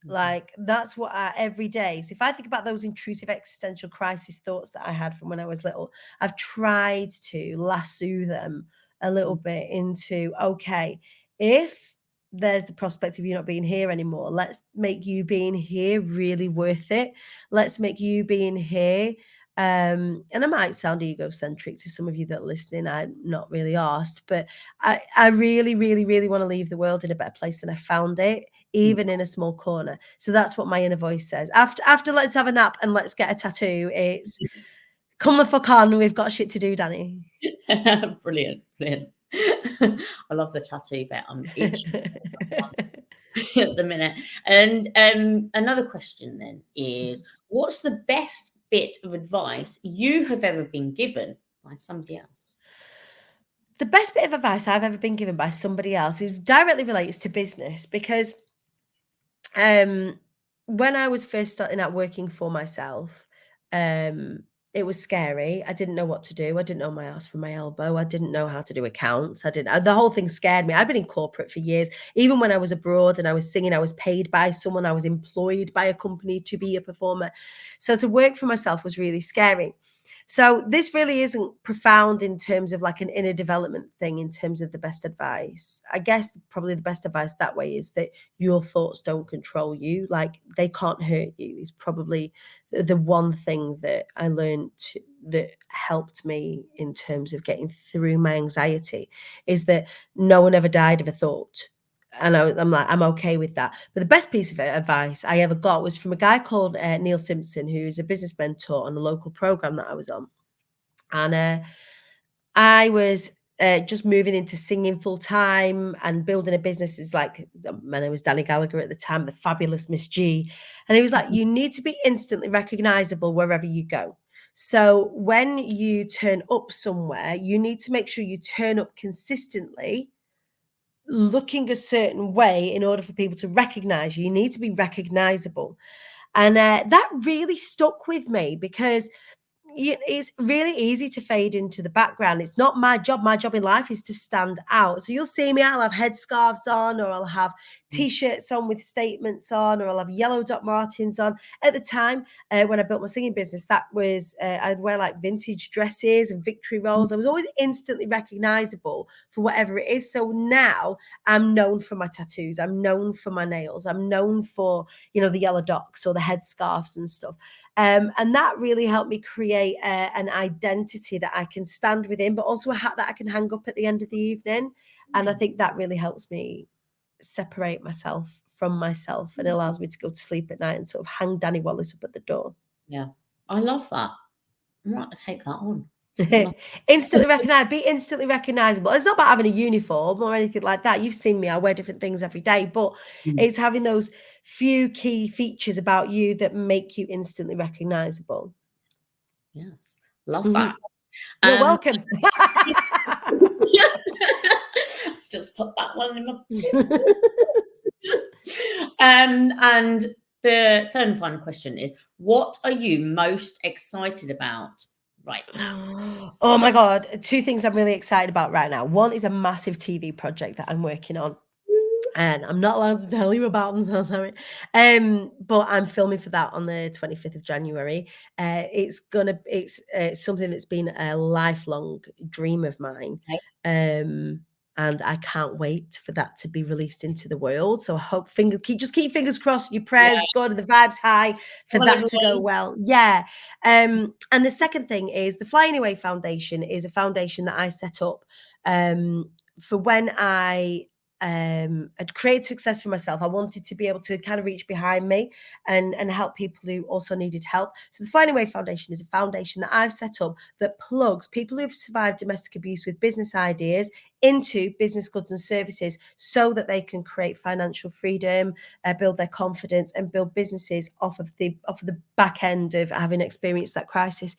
Like, that's what every day. So if I think about those intrusive existential crisis thoughts that I had from when I was little, I've tried to lasso them a little bit into, okay, if there's the prospect of you not being here anymore, let's make you being here really worth it. Let's make you being here. And I might sound egocentric to some of you that are listening. I'm not really asked, but I really, really, really want to leave the world in a better place than I found it, even in a small corner. So that's what my inner voice says. After let's have a nap and let's get a tattoo, it's come the fuck on, we've got shit to do, Dani. Brilliant. I love the tattoo bit. I'm itching at the minute. And another question then is, what's the best bit of advice you have ever been given by somebody else? The best bit of advice I've ever been given by somebody else directly relates to business, because when I was first starting out working for myself, it was scary. I didn't know what to do. I didn't know my ass from my elbow. I didn't know how to do accounts. The whole thing scared me. I've been in corporate for years. Even when I was abroad and I was singing, I was paid by someone. I was employed by a company to be a performer. So to work for myself was really scary. So this really isn't profound in terms of like an inner development thing, in terms of the best advice. I guess probably the best advice that way is that your thoughts don't control you. Like, they can't hurt you is probably the one thing that I learned that helped me in terms of getting through my anxiety, is that no one ever died of a thought. And I'm like, I'm okay with that. But the best piece of advice I ever got was from a guy called Neil Simpson, who is a business mentor on a local program that I was on. And I was just moving into singing full time and building a business. Is like, my name was Dani Gallagher at the time, the fabulous Miss G. And he was like, you need to be instantly recognizable wherever you go. So when you turn up somewhere, you need to make sure you turn up consistently, looking a certain way in order for people to recognize you. You need to be recognizable. And that really stuck with me, because it's really easy to fade into the background. It's not my job. My job in life is to stand out. So you'll see me, I'll have headscarves on, or I'll have T-shirts on with statements on, or I'll have yellow Doc Martens on. At the time, when I built my singing business, that was, I'd wear like vintage dresses and victory rolls. I was always instantly recognizable for whatever it is. So now I'm known for my tattoos. I'm known for my nails. I'm known for, the yellow docs or the headscarves and stuff. And that really helped me create an identity that I can stand within, but also a hat that I can hang up at the end of the evening. And I think that really helps me separate myself from myself, and allows me to go to sleep at night and sort of hang Dani Wallace up at the door. Yeah, I love that. I might take that on. Instantly recognized, be instantly recognizable. It's not about having a uniform or anything like that. You've seen me, I wear different things every day, but it's having those few key features about you that make you instantly recognizable. Yes, love that. You're welcome. Just put that one in my and the third and final question is, what are you most excited about right now? Oh my God. 2 things I'm really excited about right now. One is a massive TV project that I'm working on. And I'm not allowed to tell you about them, sorry. But I'm filming for that on the 25th of January. It's something that's been a lifelong dream of mine. And I can't wait for that to be released into the world. So I hope keep fingers crossed, your prayers good and the vibes high for that to go well. Yeah. And the second thing is the Fly Anyway Foundation is a foundation that I set up for when I had created success for myself. I wanted to be able to kind of reach behind me and help people who also needed help. So the Fly Anyway Foundation is a foundation that I've set up that plugs people who have survived domestic abuse with business ideas into business goods and services so that they can create financial freedom, build their confidence and build businesses off of the back end of having experienced that crisis.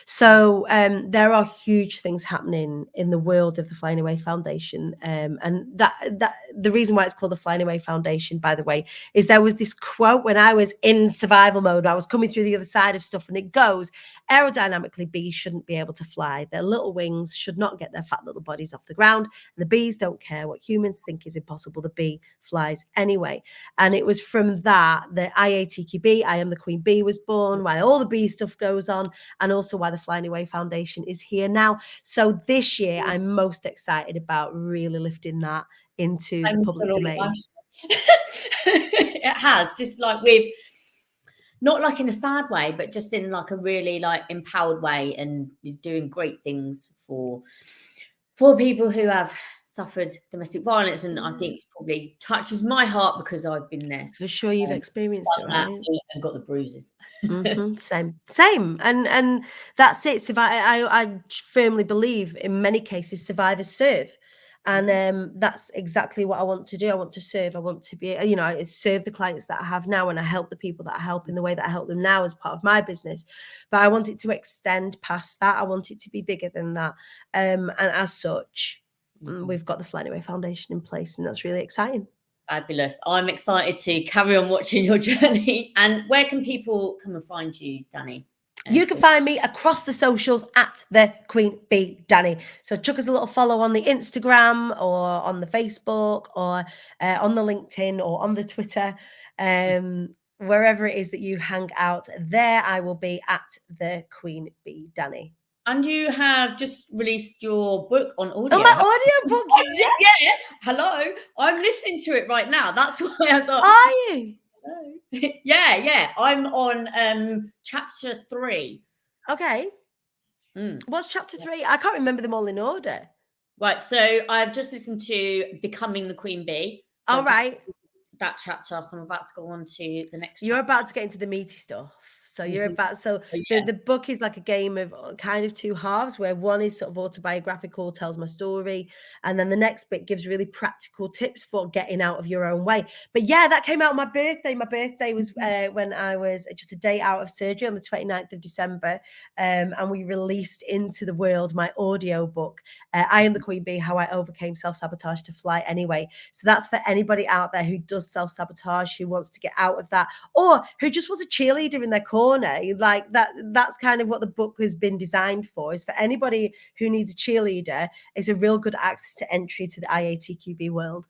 So there are huge things happening in the world of the Fly Anyway Foundation. And that the reason why it's called the Fly Anyway Foundation, by the way, is there was this quote when I was in survival mode. I was coming through the other side of stuff, and it goes, aerodynamically, bees shouldn't be able to fly. Their little wings should not get their fat little bodies off the ground. The bees don't care what humans think is impossible. The bee flies anyway. And it was from that 𝐴𝐴TQB, I Am the Queen Bee, was born, why all the bee stuff goes on, and also why the Fly Anyway Foundation is here now. So this year, I'm most excited about really lifting that into the public domain. It has, just like with, not like in a sad way, but just in like a really like empowered way, and you're doing great things for people who have suffered domestic violence. And I think it probably touches my heart because I've been there. For sure, you've experienced it, right? And got the bruises. Same. And that's it. I firmly believe in many cases survivors serve. And that's exactly what I want to do. I want to serve. I want to be, I serve the clients that I have now, and I help the people that I help in the way that I help them now as part of my business. But I want it to extend past that. I want it to be bigger than that. And as such, we've got the Fly Anyway Foundation in place, and that's really exciting. Fabulous. I'm excited to carry on watching your journey. And where can people come and find you, Dani? You can find me across the socials at the Queen Bee Dani. So chuck us a little follow on the Instagram or on the Facebook or on the LinkedIn or on the Twitter. Wherever it is that you hang out, there I will be at the Queen Bee Dani. And you have just released your book on audio. Oh, my audio book? Yeah. Hello. I'm listening to it right now. That's why I thought. Are you? Yeah. I'm on chapter 3. Okay. What's chapter 3? I can't remember them all in order. Right. So I've just listened to Becoming the Queen Bee. So right. That chapter. So I'm about to go on to the next. You're about to get into the meaty stuff. So you're about, the book is like a game of kind of 2 halves, where one is sort of autobiographical, tells my story, and then the next bit gives really practical tips for getting out of your own way. But yeah, that came out on my birthday. My birthday was when I was just a day out of surgery on the 29th of December, and we released into the world my audio book, I Am the Queen Bee, How I Overcame Self-Sabotage to Fly Anyway. So that's for anybody out there who does self-sabotage, who wants to get out of that, or who just wants a cheerleader in their corner. Like that's kind of what the book has been designed for, is for anybody who needs a cheerleader. It's a real good access to entry to the 𝐴𝐴TQB world.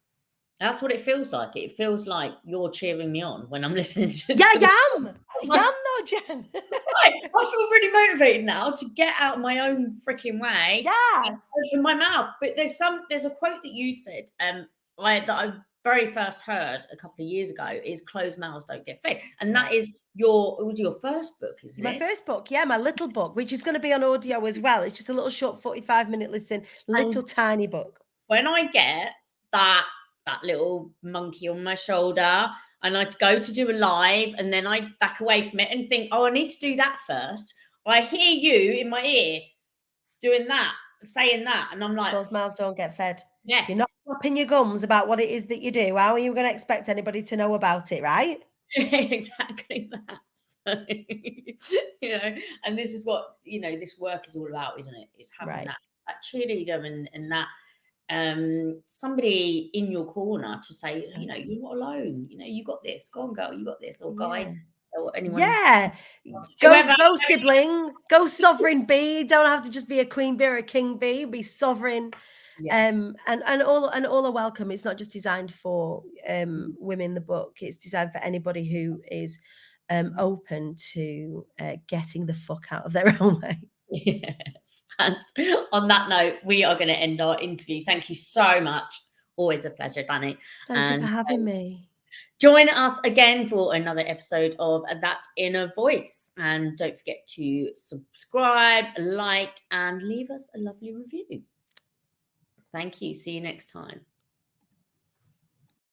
That's what it feels like. It feels like you're cheering me on when I'm listening to. Yeah, I am though, Jen. I feel really motivated now to get out of my own freaking way. Yeah. And open my mouth. But there's a quote that you said, that I very first heard a couple of years ago, is closed mouths don't get fed. And that is it was your first book, isn't it? My first book, yeah, my little book, which is going to be on audio as well. It's just a little short 45-minute listen, little tiny book. When I get that little monkey on my shoulder and I go to do a live and then I back away from it and think, oh, I need to do that first, I hear you in my ear doing that, saying that, and I'm like, those mouths don't get fed. yes, If you're not flapping your gums about what it is that you do, how are you going to expect anybody to know about it, right? exactly that. So, and this is what this work is all about, isn't it? It's having that cheerleader and that somebody in your corner to say, you're not alone. You got this. Go on, girl. You got this. Or guy, or anyone. Yeah. Go sibling. Go sovereign bee. Don't have to just be a queen bee or a king bee. Be sovereign. Yes. And all are welcome. It's not just designed for women. The book. It's designed for anybody who is open to getting the fuck out of their own way. Yes. And on that note, we are going to end our interview. Thank you so much. Always a pleasure, Dani. Thank you for having me. Join us again for another episode of That Inner Voice. And don't forget to subscribe, like, and leave us a lovely review. Thank you. See you next time.